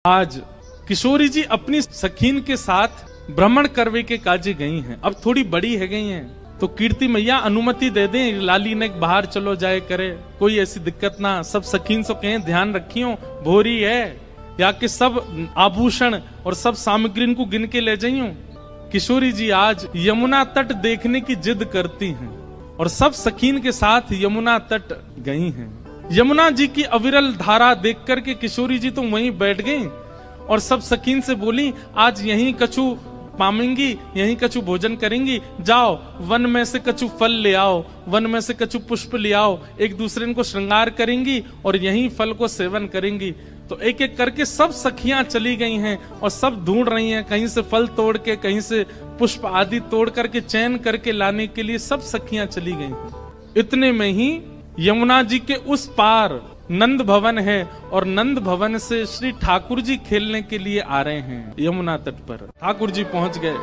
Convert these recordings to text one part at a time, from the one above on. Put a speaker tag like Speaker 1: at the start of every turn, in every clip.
Speaker 1: आज किशोरी जी अपनी सखीन के साथ भ्रमण करवे के काजे गई हैं। अब थोड़ी बड़ी है गई हैं, तो कीर्ति मैया अनुमति दे दें, लाली ने बाहर चलो जाए करे, कोई ऐसी दिक्कत ना। सब सखीन से कहें ध्यान रखियो, भोरी है या कि सब आभूषण और सब सामग्री को गिन के ले जाइयो। किशोरी जी आज यमुना तट देखने की जिद करती हैं और सब सखीन के साथ यमुना तट गई हैं। यमुना जी की अविरल धारा देख करके किशोरी जी तो वहीं बैठ गई और सब सखीन से बोली, आज यहीं कछु पामेंगी, यहीं कछु भोजन करेंगी, जाओ वन में से कछु फल ले आओ, वन में से कछु पुष्प ले आओ, एक दूसरे को श्रृंगार करेंगी और यहीं फल को सेवन करेंगी। तो एक एक करके सब सखियां चली गई हैं और सब ढूंढ रही हैं, कहीं से फल तोड़ के, कहीं से पुष्प आदि तोड़ करके चयन करके लाने के लिए सब सखियां चली गई हैं। इतने में ही यमुना जी के उस पार नंद भवन है और नंद भवन से श्री ठाकुर जी खेलने के लिए आ रहे हैं यमुना तट पर। ठाकुर जी पहुंच गए।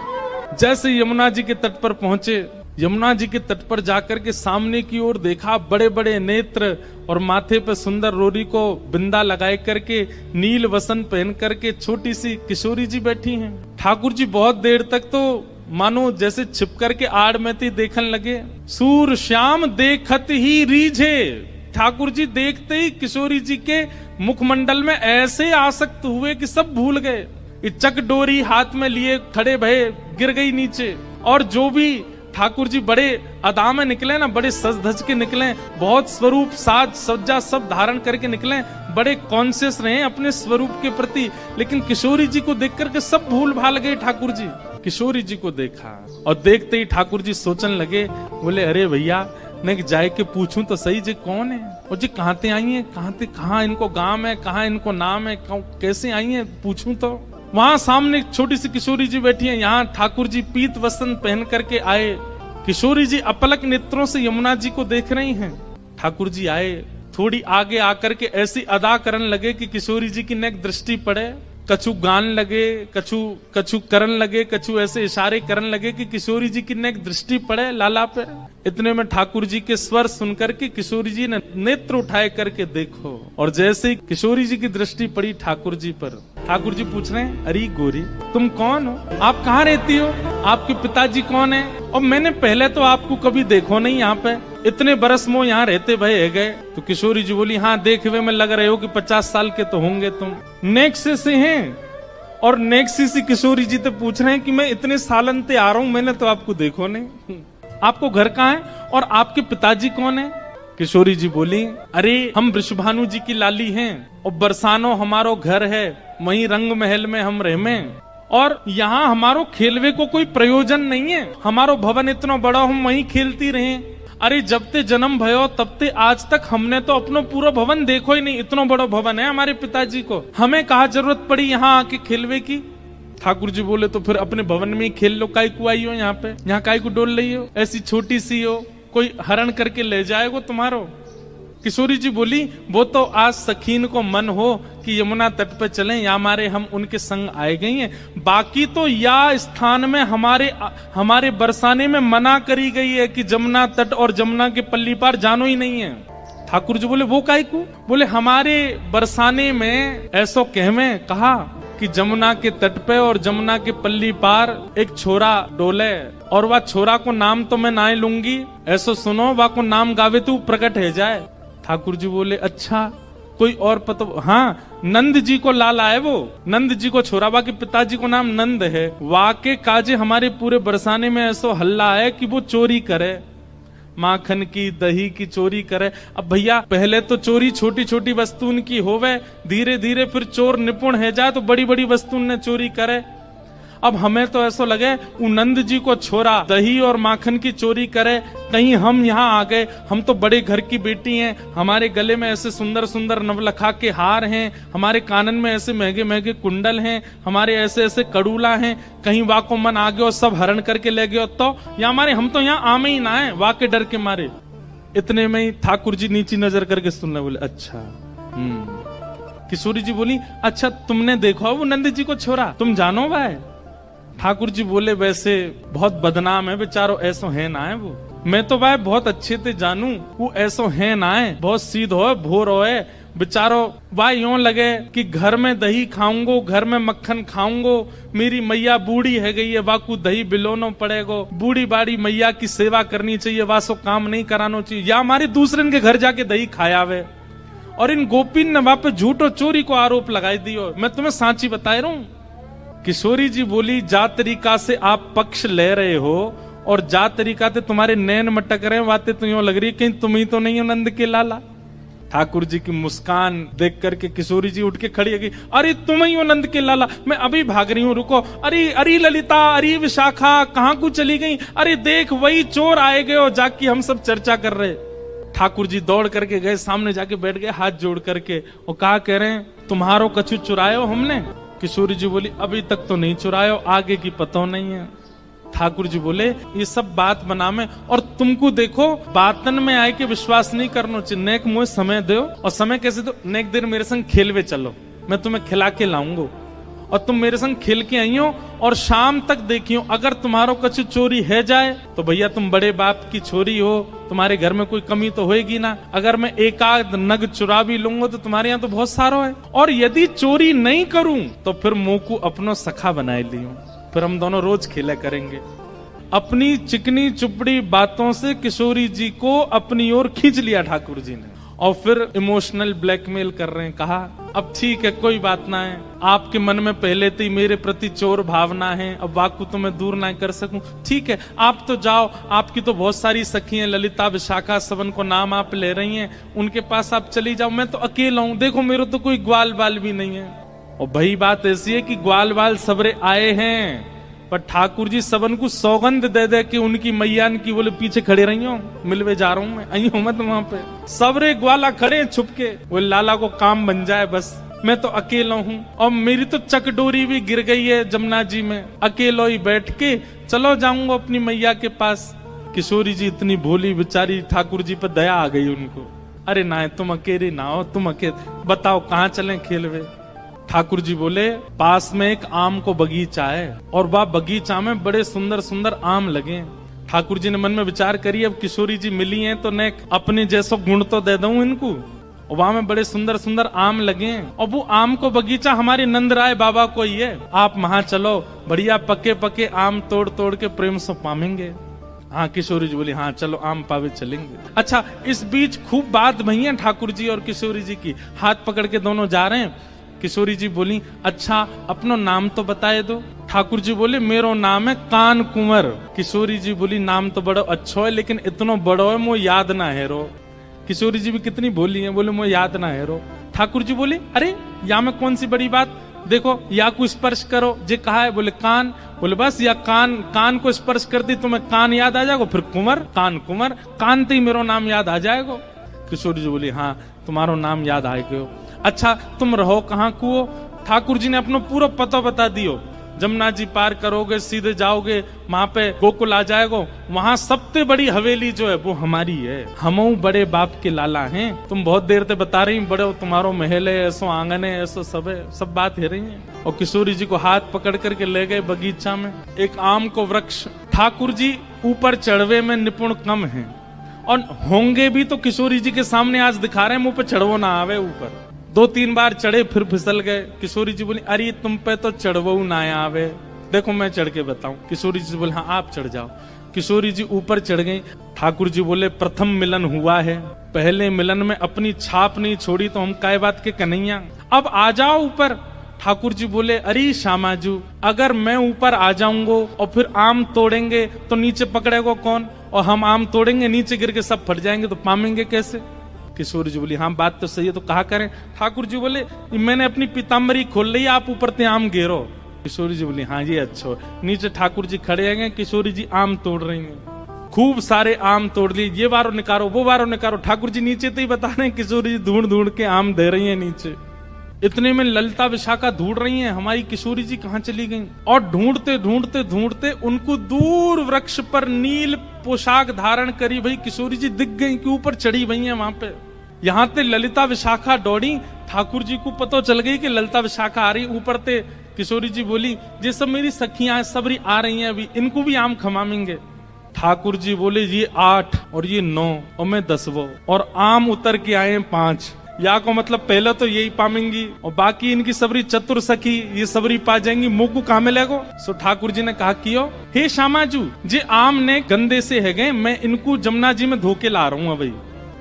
Speaker 1: जैसे यमुना जी के तट पर पहुंचे, यमुना जी के तट पर जाकर के सामने की ओर देखा, बड़े बड़े नेत्र और माथे पे सुंदर रोरी को बिंदा लगाए करके, नील वसन पहन करके छोटी सी किशोरी जी बैठी हैं। ठाकुर जी बहुत देर तक तो मानो जैसे छिप करके आड़ में थी देखन लगे। सूर श्याम देखत ही रीझे, ठाकुर जी देखते ही किशोरी जी के मुखमंडल में ऐसे आसक्त हुए कि सब भूल गए। चक डोरी हाथ में लिए खड़े भये, गिर गई नीचे। और जो भी ठाकुर जी बड़े अदा में निकले ना, बड़े सज धज के निकले, बहुत स्वरूप साज सज्जा सब धारण करके निकले, बड़े कॉन्शियस रहे अपने स्वरूप के प्रति। लेकिन किशोरी जी को देख करके सब भूल भाल गए। ठाकुर जी किशोरी जी को देखा और देखते ही ठाकुर जी सोचने लगे, बोले अरे भैया मैं जाए के पूछूं तो सही जी कौन है, और जी कहाँ ते आई है, कहाँ इनको गांव है, कहाँ इनको नाम है, कैसे आई है पूछूं तो। वहां सामने छोटी सी किशोरी जी बैठी है, यहाँ ठाकुर जी पीत वस्त्र पहन करके आए। किशोरी जी अपलक नेत्रों से यमुना जी को देख रही हैं। ठाकुर जी आए, थोड़ी आगे आकर के ऐसी अदा करने लगे कि किशोरी जी की नेक दृष्टि पड़े। कछु गान लगे, कछु करन लगे, कछु ऐसे इशारे करने लगे कि किशोरी जी की नेक दृष्टि पड़े लाला पे। इतने में ठाकुर जी के स्वर सुनकर के किशोरी जी ने नेत्र उठाए करके देखो, और जैसे ही किशोरी जी की दृष्टि पड़ी ठाकुर जी पर, ठाकुर जी पूछ रहे हैं, अरे गोरी तुम कौन हो, आप कहाँ रहती हो, आपके पिताजी कौन है, और मैंने पहले तो आपको कभी देखो नहीं यहाँ पे, इतने बरस मोह यहाँ रहते भय गए। तो किशोरी जी बोली, हाँ देखे में लग रहे हो कि 50 साल के तो होंगे तुम। नेक्सी से हैं, और नेक्सी से किशोरी जी तो पूछ रहे हैं कि मैं इतने सालन से आ रहा हूँ, मैंने तो आपको देखो नहीं, आपको घर कहाँ है और आपके पिताजी कौन है। किशोरी जी बोली, अरे हम वृषभानु जी की लाली हैं और बरसानो हमारो घर है, वहीं रंग महल में हम रहमे, और यहाँ हमारो खेलवे को कोई प्रयोजन नहीं है, हमारो भवन इतना बड़ा हम वहीं खेलती रहे। अरे जब ते जन्म भयो तब ते आज तक हमने तो अपनो पूरा भवन देखो ही नहीं, इतना बड़ा भवन है हमारे पिताजी को, हमें कहाँ जरूरत पड़ी यहाँ आके खेलवे की। ठाकुर जी बोले, तो फिर अपने भवन में ही खेल लो, काई को आई हो यहाँ पे, यहाँ काई को डोल रही हो, ऐसी छोटी सी हो, कोई हरण करके ले जाएगो तुम्हारो। किशोरी जी बोली, वो तो आज सखीन को मन हो कि यमुना तट पे चलें, या हमारे हम उनके संग आए गई हैं, बाकी तो या स्थान में हमारे बरसाने में मना करी गई है कि जमुना तट और जमुना के पल्ली पार जानो ही नहीं है। ठाकुर जी बोले, वो काई को, बोले हमारे बरसाने में ऐसो कहमे कहा कि जमुना के तट पे और जमुना के पल्ली पार एक छोरा डोले, और वह छोरा को नाम तो मैं ना लूंगी, ऐसो सुनो वह को नाम गावे तो प्रकट है जाए। ठाकुर जी बोले, अच्छा कोई और पता, हाँ नंद जी को लाला है, वो नंद जी को छोरा, बाकी पिताजी को नाम नंद है। वाके काजे हमारे पूरे बरसाने में ऐसा हल्ला है कि वो चोरी करे, माखन की दही की चोरी करे। अब भैया पहले तो चोरी छोटी छोटी वस्तुन की होवे, धीरे धीरे फिर चोर निपुण है जाए तो बड़ी बड़ी वस्तुन ने चोरी करे। अब हमें तो ऐसा लगे नंद जी को छोरा दही और माखन की चोरी करे, कहीं हम यहाँ आ गए, हम तो बड़े घर की बेटी हैं, हमारे गले में ऐसे सुंदर सुंदर नवलखा के हार हैं, हमारे कानन में ऐसे महंगे महंगे कुंडल हैं, हमारे ऐसे ऐसे कड़ूला हैं, कहीं वाको मन आ गया और सब हरण करके ले गए तो, या हमारे हम तो यहाँ आमे ही ना है वाके डर के मारे। इतने में ही ठाकुर जी नीची नजर करके सुनने बोले, अच्छा। किशोरी जी बोली, अच्छा तुमने देखो वो नंद जी को छोरा, तुम जानो भाई। ठाकुर जी बोले, वैसे बहुत बदनाम है बेचारो, ऐसो है ना है वो, मैं तो भाई बहुत अच्छे से जानू, वो ऐसो है ना है, बहुत सीध हो भोर हो, बेचारो वाह यूं लगे कि घर में दही खाऊंगो, घर में मक्खन खाऊंगो, मेरी मैया बूढ़ी है गई है, वाकू दही बिलोनो पड़ेगो, बूढ़ी बाड़ी मैया की सेवा करनी चाहिए, वासो काम नहीं करानो चाहिए, या हमारे दूसरे के घर जाके दही खायावे। और इन गोपीन ने वहां पे झूठो चोरी को आरोप लगाई दियो। मैं तुम्हें सांची बता रहा हूं। किशोरी जी बोली, जा तरीका से आप पक्ष ले रहे हो और जा तरीका से तुम्हारे नैन मटक रहे हैं, बातें तो यूं लग रही है कहीं तुम ही तो नहीं हो नंद के लाला। ठाकुर जी की मुस्कान देख करके किशोरी जी उठ के खड़ी है कि अरे तुम ही हो नंद के लाला, मैं अभी भाग रही हूं, रुको। अरे अरे ललिता, अरे विशाखा, कहां को चली गई? अरे देख वही चोर आए गए हो, जाके हम सब चर्चा कर रहे। ठाकुर जी दौड़ करके गए, सामने जाके बैठ गए हाथ जोड़ करके, और कहा कह रहे हैं, तुम्हारो कछु चुरायो हमने? किशोरी जी बोली, अभी तक तो नहीं चुरायो, आगे की पतो नहीं है। ठाकुर जी बोले, ये सब बात बना में, और तुमको देखो बातन में आए के विश्वास नहीं करना चाहिए। नेक मुझे समय दो, और समय कैसे दो? नेक देर मेरे संग खेलवे चलो, मैं तुम्हें खिला के लाऊंगा, और तुम मेरे संग खेल के आई हो, और शाम तक देखियो, अगर तुम्हारो कछु चोरी है जाए तो भैया तुम बड़े बाप की छोरी हो, तुम्हारे घर में कोई कमी तो होएगी ना। अगर मैं एक आध नग चुरा भी लूंगा तो तुम्हारे यहाँ तो बहुत सारो है, और यदि चोरी नहीं करूं तो फिर मुंह को अपनो सखा बनाए लियो, फिर हम दोनों रोज खेला करेंगे। अपनी चिकनी चुपड़ी बातों से किशोरी जी को अपनी ओर खींच लिया ठाकुर जी ने, और फिर इमोशनल ब्लैकमेल कर रहे हैं। कहा, अब ठीक है, कोई बात ना है, आपके मन में पहले से ही मेरे प्रति चोर भावना है, अब वाकु तो मैं दूर ना कर सकूं, ठीक है आप तो जाओ, आपकी तो बहुत सारी सखी हैं, ललिता विशाखा सबन को नाम आप ले रही हैं, उनके पास आप चली जाओ, मैं तो अकेला हूं, देखो मेरे तो कोई ग्वाल बाल भी नहीं है। और भाई बात ऐसी है कि ग्वाल बाल सबरे आए हैं, पर ठाकुर जी सबन को सौगंध दे दे कि उनकी मैया की बोले पीछे खड़े रही हो, मिलवे जा रहा हूं मैं, आई हूं मत वहां पे। सबरे ग्वाला खड़े छुप के, वो लाला को काम बन जाए बस, मैं तो अकेला हूं, और मेरी तो चकडोरी भी गिर गई है जमुना जी में, अकेलो ही बैठ के चलो जाऊंगा अपनी मैया के पास। किशोरी जी इतनी भोली बेचारी, ठाकुर जी पर दया आ गई उनको। अरे ना तुम अकेले ना हो, तुम अकेले बताओ कहाँ चलें खेलवे। ठाकुर जी बोले, पास में एक आम को बगीचा है, और वह बगीचा में बड़े सुंदर सुंदर आम लगे। ठाकुर जी ने मन में विचार करी, अब किशोरी जी मिली हैं तो ने अपने जैसो गुण तो दे दूं इनको, और वहां में बड़े सुंदर सुंदर आम लगे हैं, और वो आम को बगीचा हमारे नंदराय बाबा को ही है, आप वहां चलो, बढ़िया पके पके आम तोड़ तोड़ के प्रेम से पामेंगे। हाँ किशोरी जी बोली, हाँ चलो आम पावे चलेंगे। अच्छा, इस बीच खूब बात भई है ठाकुर जी और किशोरी जी की, हाथ पकड़ के दोनों जा रहे हैं। किशोरी जी बोली, अच्छा अपनो नाम तो बताए दो। ठाकुर जी बोले, मेरो नाम है कान कुंवर। किशोरी जी बोली, नाम तो बड़ो अच्छो है, लेकिन इतनो बड़ो है मो याद ना है रो। किशोरी जी भी कितनी बोली है, बोले मो याद ना है रो। ठाकुर जी बोले, अरे या में कौन सी बड़ी बात, देखो या को स्पर्श करो, जे कहा है, बोले कान, बोले बस या कान, कान को स्पर्श कर दी तुम्हें कान याद आ जाएगा, फिर कुंवर, कान कुंवर, कान ते ही मेरो नाम याद आ जाएगा। किशोरी जी बोली, हाँ तुम्हारो नाम याद आएगा। अच्छा तुम रहो कहाँ को? ठाकुर जी ने अपना पूरा पता बता दियो, जमुना जी पार करोगे सीधे जाओगे, वहां पे गोकुल आ जाएगो, वहां सबसे बड़ी हवेली जो है वो हमारी है, हम बड़े बाप के लाला हैं। तुम बहुत देर से बता रही बड़े तुम्हारो महल है, ऐसो आंगन है, ऐसो सब है, सब बात है रही है। और किशोरी जी को हाथ पकड़ करके ले गए बगीचा में, एक आम को वृक्ष। ठाकुर जी ऊपर चढ़वे में निपुण कम है, और होंगे भी तो किशोरी जी के सामने आज दिखा रहे हैं, मुंह पे चढ़वो ना आवे ऊपर। 2-3 बार चढ़े फिर फिसल गए। किशोरी जी बोली, अरे तुम पे तो चढ़वो ना आवे, देखो मैं चढ़ के बताऊं। किशोरी जी बोले, हाँ आप चढ़ जाओ। किशोरी जी ऊपर चढ़ गई। ठाकुर जी बोले, प्रथम मिलन हुआ है, पहले मिलन में अपनी छाप नहीं छोड़ी तो हम काय बात के कन्हैया, अब आ जाओ ऊपर। ठाकुर जी बोले, अरे श्यामाजू, अगर मैं ऊपर आ जाऊंगा और फिर आम तोड़ेंगे तो नीचे पकड़ेगा कौन, और हम आम तोड़ेंगे नीचे गिर के सब फट जाएंगे तो पामेंगे कैसे? किशोरी जी बोली, हाँ बात तो सही है, तो कहा करें? ठाकुर जी बोले, मैंने अपनी पीताम्बरी खोल ली, आप ऊपर ते आम घेरो। किशोरी जी बोली, हाँ ये अच्छा। नीचे ठाकुर जी खड़े हैं, किशोरी जी आम तोड़ रही हैं, खूब सारे आम तोड़ लिए, ये वारो निकारो वो वारो निकारो। ठाकुर जी नीचे तो ही बता रहे हैं, किशोरी जी ढूंढ ढूंढ के आम दे रही है नीचे। इतने में ललिता विशाखा ढूंढ रही हैं हमारी किशोरी जी कहाँ चली गई, और ढूंढते ढूंढते ढूंढते उनको दूर वृक्ष पर नील पोशाक धारण करी भाई किशोरी जी दिख गई कि ऊपर चढ़ी हुई हैं वहां पे। यहाँ ते ललिता विशाखा दौड़ी, ठाकुर जी को पता चल गई कि ललिता विशाखा आ रही ऊपर ते। किशोरी जी बोली, ये सब मेरी सखियां सबरी आ रही हैं, अभी इनको भी आम खमामेंगे। ठाकुर जी बोले, ये 8 और ये 9 और मैं 10वो, और आम उतर के आए 5। या को मतलब पहले तो यही पामेंगी और बाकी इनकी सबरी चतुर सखी ये सबरी पा जाएंगी, मुकु कहा मिलेगो। सो ठाकुर जी ने कहा कियो, हे श्यामाजू जे आम ने गंदे से है गए, मैं इनको जमुना जी में धोके ला रहा हूँ भाई।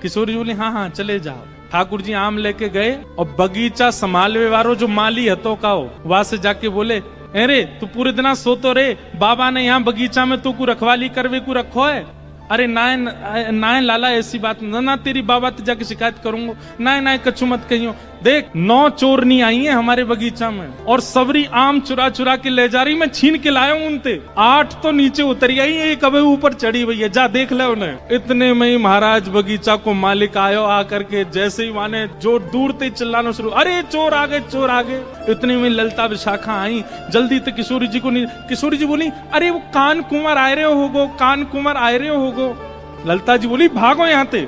Speaker 1: किशोरी जी बोली हाँ हाँ चले जाओ। ठाकुर जी आम लेके गए और बगीचा संभालवे वालो जो माली है तो का वहां से जाके बोले, अरे तू पूरे दिन सो तो रे, बाबा ने यहाँ बगीचा में तू को रखवाली करवे को रखो है। अरे नाय लाला ऐसी बात ना, तेरी बाबा तो जाके शिकायत करूंगा। नाय कछु मत कहियो, देख 9 चोरनी आई है हमारे बगीचा में और सबरी आम चुरा चुरा के ले जा रही, मैं छीन के लाया हूं उनते। 8 तो नीचे उतरी आई, एक अब ऊपर चढ़ी हुई है, जा देख ले उन्हें। इतने में ही महाराज बगीचा को मालिक आयो, आकर के जैसे ही माने जो दूर ते चिल्लाना शुरू, अरे चोर आ गए चोर आ गए। इतने में ललता विशाखा आई, जल्दी तो किशोरी जी को नहीं। किशोरी जी बोली अरे वो कान कुंवर आए रहे होगो, कान कुंवर आए रहे होगो। ललता जी बोली भागो यहाँ ते।